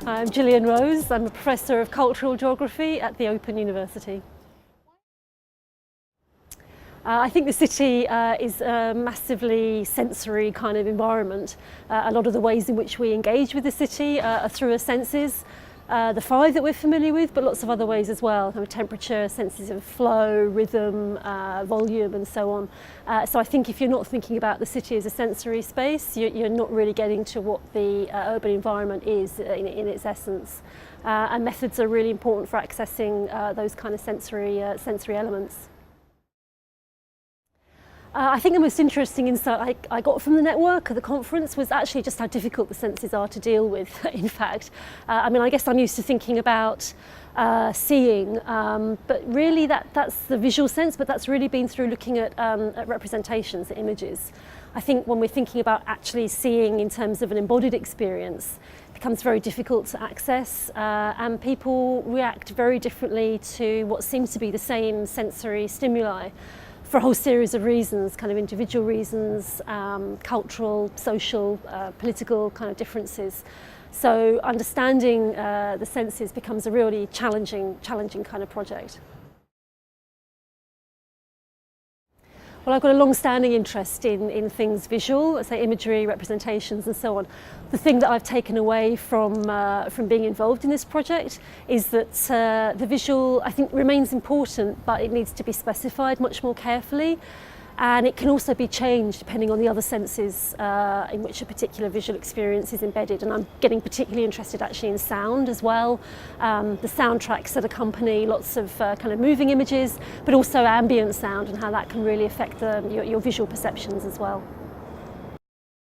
I'm Gillian Rose. I'm a Professor of Cultural Geography at the Open University. I think the city is a massively sensory kind of environment. A lot of the ways in which we engage with the city are through our senses. The five that we're familiar with, but lots of other ways as well, kind of temperature, senses of flow, rhythm, volume and so on. So I think if you're not thinking about the city as a sensory space, you're not really getting to what the urban environment is in its essence. And methods are really important for accessing those kind of sensory elements. I think the most interesting insight I got from the network at the conference was actually just how difficult the senses are to deal with, in fact. I mean, I guess I'm used to thinking about seeing, but really that's the visual sense, but that's really been through looking at representations, at images. I think when we're thinking about actually seeing in terms of an embodied experience, it becomes very difficult to access, and people react very differently to what seems to be the same sensory stimuli, for a whole series of reasons, kind of individual reasons, cultural, social, political kind of differences. So understanding the senses becomes a really challenging kind of project. Well, I've got a long-standing interest in things visual, say imagery, representations and so on. The thing that I've taken away from being involved in this project is that the visual, I think, remains important, but it needs to be specified much more carefully. And it can also be changed depending on the other senses in which a particular visual experience is embedded. And I'm getting particularly interested actually in sound as well. The soundtracks that accompany lots of kind of moving images, but also ambient sound and how that can really affect your visual perceptions as well.